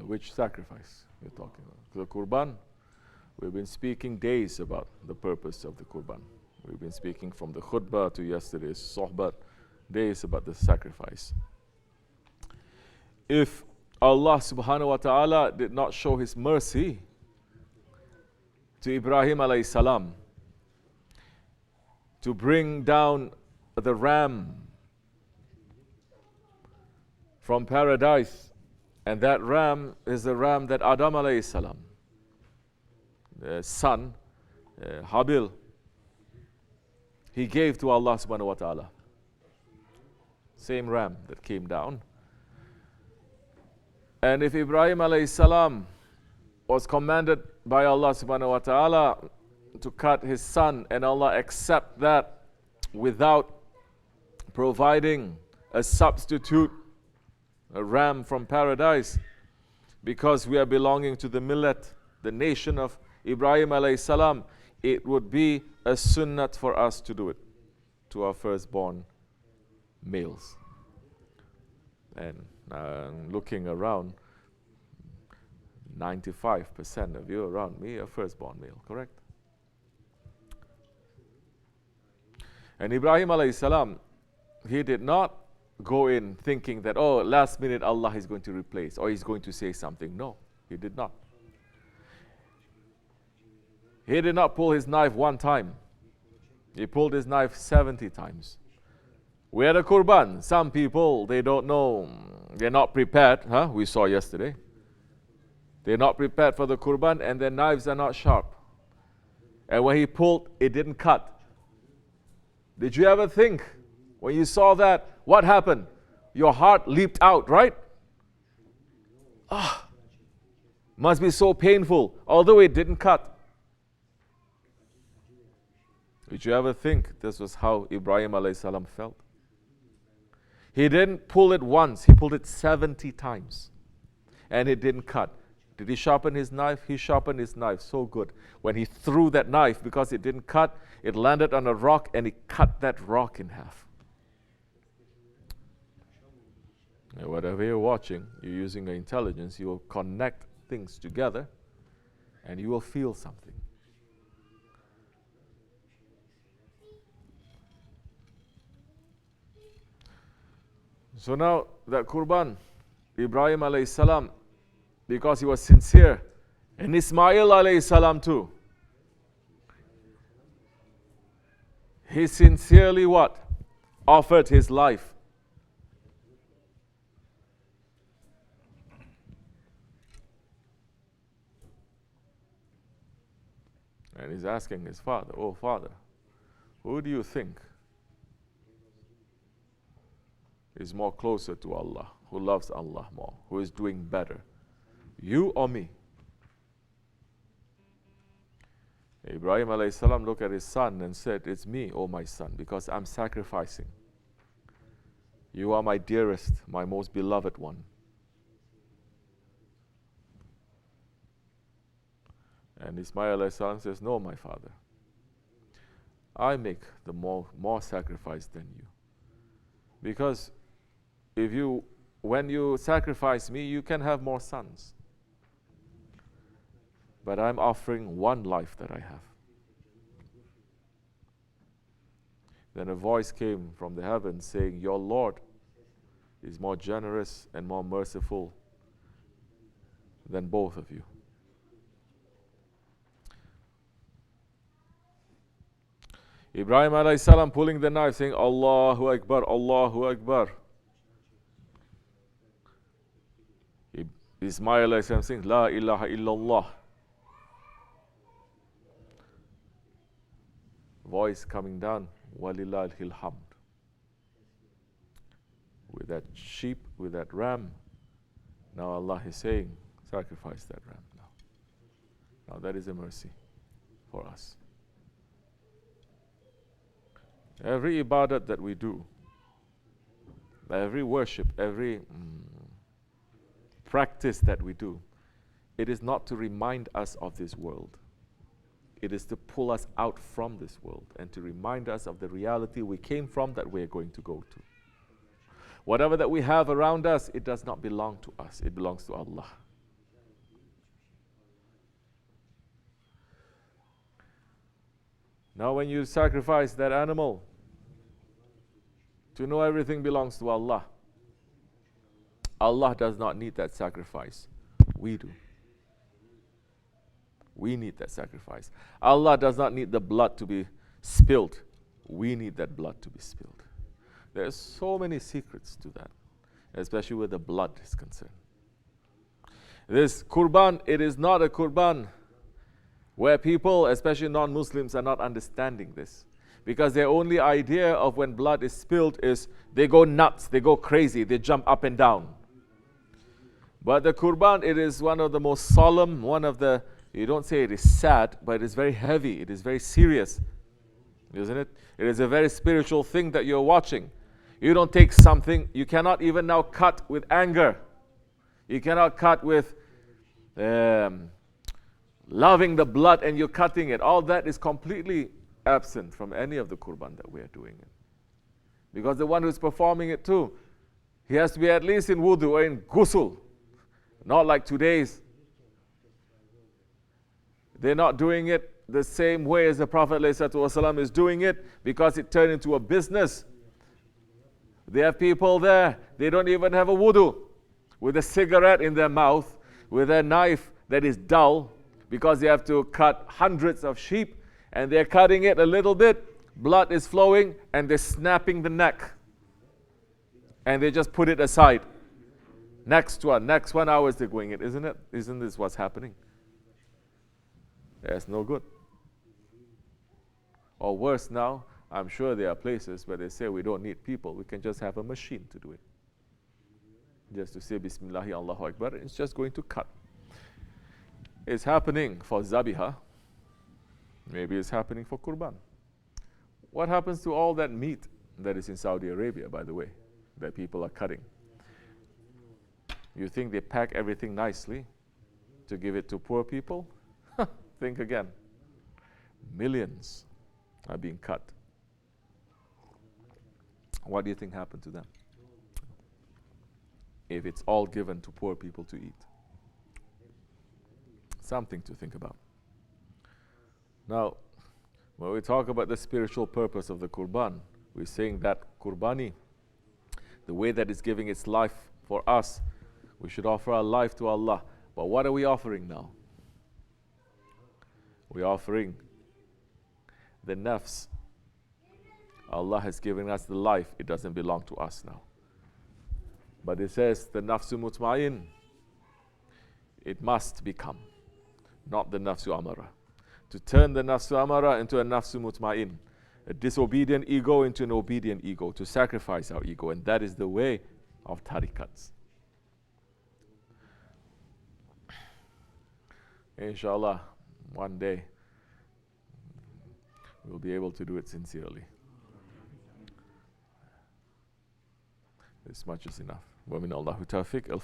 Which sacrifice you're talking about? The Qurban. We've been speaking days about the purpose of the Qurban. We've been speaking from the khutbah to yesterday's sohbat, days about the sacrifice. If Allah subhanahu wa ta'ala did not show His mercy to Ibrahim alayhi salam to bring down the ram from paradise, and that ram is the ram that Adam alayhi salam, the son, Habil, he gave to Allah subhanahu wa ta'ala. Same ram that came down. And if Ibrahim alayhi salam was commanded by Allah subhanahu wa ta'ala to cut his son, and Allah accept that without providing a substitute, a ram from paradise, because we are belonging to the millet, the nation of Ibrahim alayhi salam, it would be a sunnat for us to do it to our firstborn males. And looking around, 95% of you around me are firstborn male, correct? And Ibrahim alayhi salam, he did not go in thinking that, oh, last minute Allah is going to replace, or He's going to say something. No, he did not. He did not pull his knife one time. He pulled his knife 70 times. We had a Qurban. Some people, they don't know, they're not prepared. We saw yesterday. They're not prepared for the Qurban, and their knives are not sharp. And when he pulled, it didn't cut. Did you ever think, when you saw that, what happened? Your heart leaped out, right? Must be so painful, although it didn't cut. Did you ever think this was how Ibrahim alayhi salam felt? He didn't pull it once, he pulled it 70 times. And it didn't cut. Did he sharpen his knife? He sharpened his knife so good. When he threw that knife, because it didn't cut, it landed on a rock and he cut that rock in half. And whatever you're watching, you're using your intelligence, you will connect things together and you will feel something. So now that Qurban, Ibrahim alayhi salam, because he was sincere, and Ismail alayhi salam too, he sincerely what? Offered his life. And he's asking his father, oh father, who do you think is more closer to Allah, who loves Allah more, who is doing better, you or me? Ibrahim alayhi salam looked at his son and said, it's me, oh my son, because I'm sacrificing. You are my dearest, my most beloved one. And Ismail alayhi salam says, no, my father, I make the more sacrifice than you. Because when you sacrifice me, you can have more sons. But I'm offering one life that I have. Then a voice came from the heavens saying, your Lord is more generous and more merciful than both of you. Ibrahim alayhi salam pulling the knife saying, Allahu Akbar, Allahu Akbar. Ismail alayhi salam saying, La ilaha illallah. Voice coming down, Walillahil hamd. With that sheep, with that ram, now Allah is saying, sacrifice that ram now. Now that is a mercy for us. Every ibadat that we do, every worship, every practice that we do, it is not to remind us of this world. It is to pull us out from this world and to remind us of the reality we came from that we are going to go to. Whatever that we have around us, it does not belong to us. It belongs to Allah. Now when you sacrifice that animal, to know everything belongs to Allah. Allah does not need that sacrifice. We do. We need that sacrifice. Allah does not need the blood to be spilled. We need that blood to be spilled. There's so many secrets to that, especially where the blood is concerned. This Qurban, it is not a Qurban where people, especially non-Muslims, are not understanding this. Because their only idea of when blood is spilled is they go nuts, they go crazy, they jump up and down. But the Qurban, it is one of the most solemn, one of the, you don't say it is sad, but it is very heavy, it is very serious, isn't it? It is a very spiritual thing that you're watching. You don't take something, you cannot even now cut with anger. You cannot cut with loving the blood and you're cutting it. All that is completely absent from any of the Qurban that we are doing it. Because the one who's performing it too, he has to be at least in wudu or in ghusl. Not like today's. They're not doing it the same way as the Prophet ﷺ is doing it because it turned into a business. They have people there, they don't even have a wudu, with a cigarette in their mouth, with a knife that is dull, because they have to cut hundreds of sheep, and they're cutting it a little bit, blood is flowing, and they're snapping the neck. And they just put it aside. Next one hour they're going it, isn't it? Isn't this what's happening? That's no good. Or worse now, I'm sure there are places where they say we don't need people, we can just have a machine to do it. Just to say Bismillahi Allahu Akbar, it's just going to cut. It's happening for Zabiha. Maybe it's happening for Qurban. What happens to all that meat that is in Saudi Arabia, by the way, that people are cutting? You think they pack everything nicely to give it to poor people? Think again. Millions are being cut. What do you think happened to them? If it's all given to poor people to eat. Something to think about. Now, when we talk about the spiritual purpose of the Qurban, we're saying that Qurbani, the way that it's giving its life for us, we should offer our life to Allah. But what are we offering now? We're offering the nafs. Allah has given us the life, it doesn't belong to us now. But it says the nafsu mutma'in, it must become, not the nafsu amara. To turn the nafsu amara into a nafsu mutma'in, a disobedient ego into an obedient ego, to sacrifice our ego, and that is the way of tarikats. Inshallah, one day we'll be able to do it sincerely. This much is enough. وَمِنَ اللَّهُ تَوْفِيقٍ الْفَاتِحَةِ.